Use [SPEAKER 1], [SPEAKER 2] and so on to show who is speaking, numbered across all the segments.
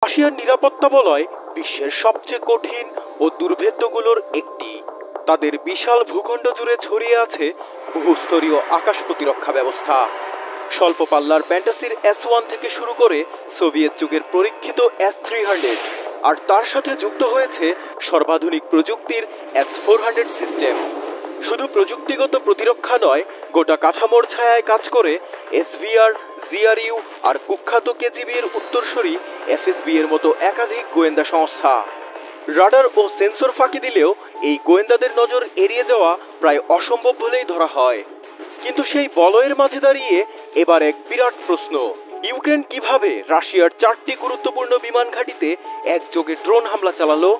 [SPEAKER 1] রাশিয়ার নিরাপত্তা বলয় বিশ্বের সবচেয়ে কঠিন ও দুর্ভেদ্যগুলোর একটি। তাদের বিশাল ভূখণ্ড জুড়ে ছড়িয়ে আছে বহুস্তরীয় আকাশ প্রতিরক্ষা ব্যবস্থা। স্বল্প পাল্লার ব্যান্টাসির S-1 থেকে শুরু করে সোভিয়েত যুগের পরীক্ষিত S-300, আর তার সাথে যুক্ত হয়েছে সর্বাধুনিক প্রযুক্তির S-400 সিস্টেম। শুধু প্রযুক্তিগত প্রতিরক্ষা নয়, গোটা কাঠামোর ছায়ায় কাজ করে SVR, GRU আর কুখ্যাত KGB এর উত্তরসূরি FSB এর মতো একাধিক গোয়েন্দা সংস্থা। রাডার ও সেন্সর ফাঁকি দিলেও এই গোয়েন্দাদের নজর এড়িয়ে যাওয়া প্রায় অসম্ভব বলেই ধরা হয়। কিন্তু সেই বলয়ের মাঝে দাঁড়িয়ে এবার এক বিরাট প্রশ্ন: ইউক্রেন কিভাবে রাশিয়ার 4টি গুরুত্বপূর্ণ বিমান ঘাঁটিতে একযোগে ড্রোন হামলা চালালো?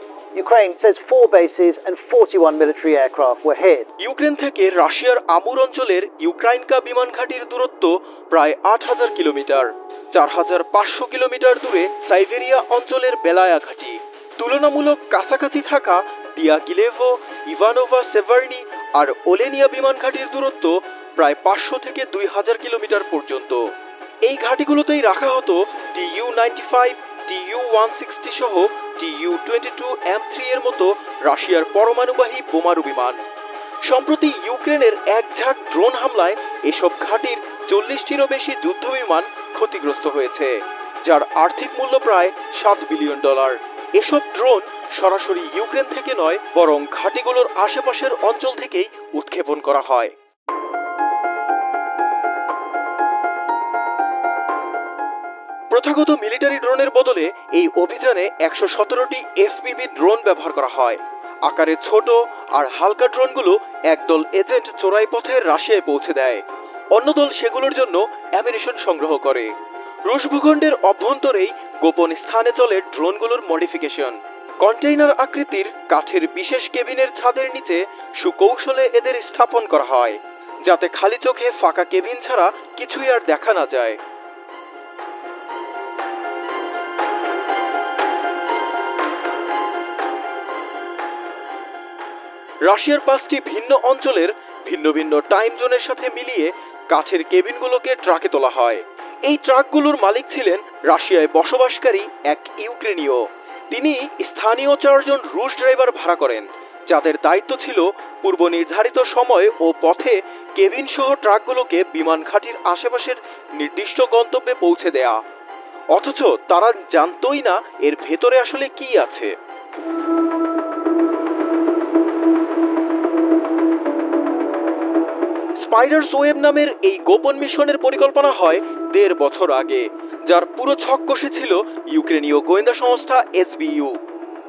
[SPEAKER 2] Ukraine says 4 bases and 41 military aircraft were hit.
[SPEAKER 1] Ukraine থেকে রাশিয়ার আমুর অঞ্চলের ইউক্রাইনকা বিমান ঘাঁটির দূরত্ব প্রায় 8,000 কিলোমিটার। 4,500 কিলোমিটার দূরে সাইবেরিয়া অঞ্চলের বেলায়া ঘাঁটি। তুলনামূলক কাছাকাছি থাকা ডিয়াগিলেভো, ইভানোভা সেভার্নি আর ওলেনিয়া বিমান ঘাঁটির দূরত্ব প্রায় 500 থেকে 2,000 কিলোমিটার পর্যন্ত। এই ঘাঁটিগুলোতেই রাখা হতো Tu-95, Tu-160 সহ Tu-22M3 এর মতো রাশিয়ার পরমাণুবাহী বোমারু বিমান। সম্প্রতি ইউক্রেনের এক ঝাঁক ড্রোন হামলায় এসব ঘাঁটির 40টিরও বেশি যুদ্ধবিমান ক্ষতিগ্রস্ত হয়েছে, যার আর্থিক মূল্য প্রায় $7 বিলিয়ন। এসব ড্রোন সরাসরি ইউক্রেন থেকে নয়, বরং ঘাঁটিগুলোর আশেপাশের অঞ্চল থেকেই উৎক্ষেপণ করা হয়। প্রথাগত মিলিটারি ড্রোনের বদলে এই অভিযানে 117টি FPV ড্রোন ব্যবহার করা হয়। আকারে ছোট আর হালকা ড্রোনগুলো একদল এজেন্ট চোরাই পথে রাশিয়ায় পৌঁছে দেয়, অন্য দল সেগুলোর জন্য অ্যামিনিশন সংগ্রহ করে। রুশ ভূখণ্ডের অভ্যন্তরেই গোপন স্থানে চলে ড্রোনগুলোর মডিফিকেশন। কন্টেইনার আকৃতির কাঠের বিশেষ কেবিনের ছাদের নিচে সুকৌশলে এদের স্থাপন করা হয়, যাতে খালি চোখে ফাঁকা কেবিন ছাড়া কিছুই আর দেখা না যায়। রাশিয়ার 5টি ভিন্ন অঞ্চলের ভিন্ন ভিন্ন টাইম জোনের সাথে মিলিয়ে কাঠের কেবিনগুলোকে ট্রাকে তোলা হয়। এই ট্রাকগুলোর মালিক ছিলেন রাশিয়ায় বসবাসকারী এক ইউক্রেনীয়। তিনি স্থানীয় 4 জন রুশ ড্রাইভার ভাড়া করেন, যাদের দায়িত্ব ছিল পূর্ব নির্ধারিত সময় ও পথে কেবিন সহ ট্রাকগুলোকে বিমান ঘাঁটির আশেপাশের নির্দিষ্ট গন্তব্যে পৌঁছে দেয়া। অথচ তারা জানতই না এর ভেতরে আসলে কি আছে। স্পাইডারস ওয়েব নামের এই গোপন মিশনের পরিকল্পনা হয় 1.5 বছর আগে, যার পুরো ছক কষেছিল ইউক্রেনীয় গোয়েন্দা সংস্থা SBU।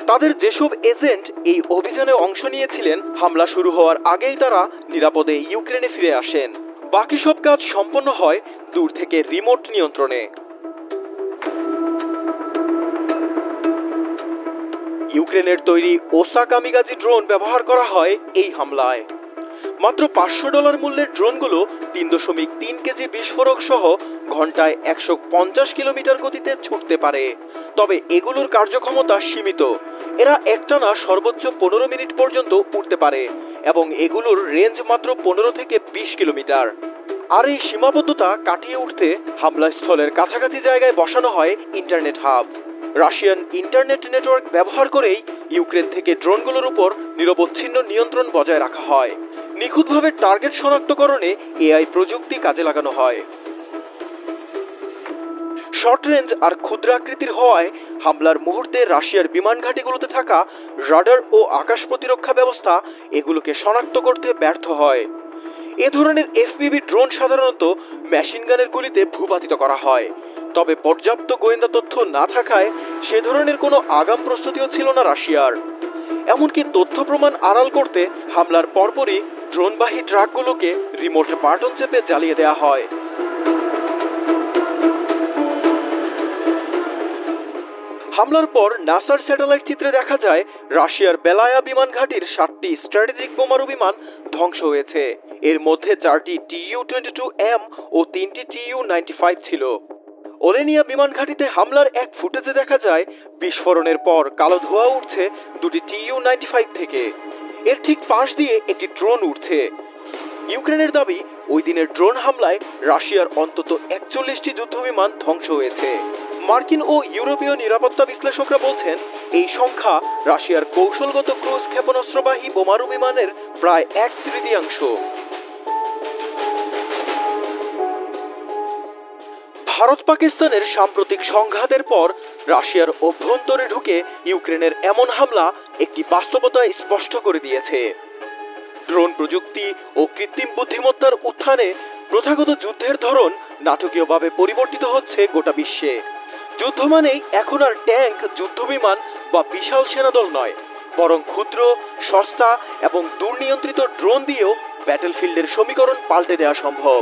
[SPEAKER 1] তাদের যেসব এজেন্ট এই অভিযানে অংশ নিয়েছিলেন, হামলা শুরু হওয়ার আগেই তারা নিরাপদে ইউক্রেনে ফিরে আসেন। বাকি সব কাজ সম্পন্ন হয় দূর থেকে রিমোট নিয়ন্ত্রণে। ইউক্রেনের তৈরি ওসা কামিগাজি ড্রোন ব্যবহার করা হয় এই হামলায়। মাত্র $500 মূল্যের ড্রোনগুলো 3.3 কেজি বিস্ফোরক সহ ঘন্টায় 150 কিলোমিটার গতিতে ছুটতে পারে। তবে এগুলোর কার্যক্ষমতা সীমিত। এরা একটানা সর্বোচ্চ 15 মিনিট পর্যন্ত উড়তে পারে এবং এগুলোর রেঞ্জ মাত্র 15 থেকে 20 কিলোমিটার। আর এই সীমাবদ্ধতা কাটিয়ে উঠতে হামলাস্থলের কাছাকাছি জায়গায় বসানো হয় internet hub. Russian internet network ব্যবহার করেই ইউক্রেন থেকে ড্রোনগুলোর উপর নিরবচ্ছিন্ন নিয়ন্ত্রণ বজায় রাখা হয়। নিখুঁতভাবে টার্গেট শনাক্তকরণে AI প্রযুক্তি কাজে লাগানো হয়। শর্ট রেঞ্জ আর ক্ষুদ্রাকৃতির হওয়ায় হামলার মুহূর্তে রাশিয়ার বিমান ঘাঁটিগুলোতে থাকা রাডার ও আকাশ প্রতিরক্ষা ব্যবস্থা এগুলোকে শনাক্ত করতে ব্যর্থ হয়। এ ধরনের FPV ড্রোন সাধারণত মেশিনগানের গুলিতে ভূপাতিত করা হয়, তবে পর্যাপ্ত গোয়েন্দা তথ্য না থাকায় সে ধরনের কোনো আগাম প্রস্তুতিও ছিল না রাশিয়ার। এমনকি তথ্য প্রমাণ আড়াল করতে হামলার পরপরই ড্রোনবাহী ট্রাকগুলোকে রিমোট বাটন চেপে জ্বালিয়ে দেওয়া হয়। হামলার পর নাসার স্যাটেলাইট চিত্রে দেখা যায় রাশিয়ার বেলায়া বিমান ঘাঁটির 7টি স্ট্র্যাটেজিক বোমারু বিমান ধ্বংস হয়েছে। এর মধ্যে 4টি Tu-22M ও 3টি Tu-95 ছিল। ওলেনিয়া বিমান ঘাঁটিতে হামলার এক ফুটেজে দেখা যায় বিস্ফোরণের পর কালো ধোঁয়া উঠছে 2টি Tu-95 থেকে। এর ঠিক পাশ দিয়ে একটি ড্রোন উঠছে। ইউক্রেনের দাবি, ওই দিনের ড্রোন হামলায় রাশিয়ার অন্তত 41টি যুদ্ধবিমান ধ্বংস হয়েছে। মার্কিন ও ইউরোপীয় নিরাপত্তা বিশ্লেষকরা বলছেন এই সংখ্যা রাশিয়ার কৌশলগত ক্রুজ ক্ষেপণাস্ত্রবাহী বোমারু বিমানের প্রায় 1/3। ভারত পাকিস্তানের সাম্প্রতিক সংঘাতের পর রাশিয়ার অভ্যন্তরে ঢুকে ইউক্রেনের এমন হামলা একটি বাস্তবতা স্পষ্ট করে দিয়েছে। ড্রোন প্রযুক্তি ও কৃত্রিম বুদ্ধিমত্তার উত্থানে প্রথাগত যুদ্ধের ধরন নাটকীয়ভাবে পরিবর্তিত হচ্ছে গোটা বিশ্বে। যুদ্ধ মানেই এখন আর ট্যাঙ্ক, যুদ্ধবিমান বা বিশাল সেনাদল নয়, বরং ক্ষুদ্র, সস্তা এবং দুর্নিয়ন্ত্রিত ড্রোন দিয়েও ব্যাটেলফিল্ডের সমীকরণ পাল্টে দেওয়া সম্ভব।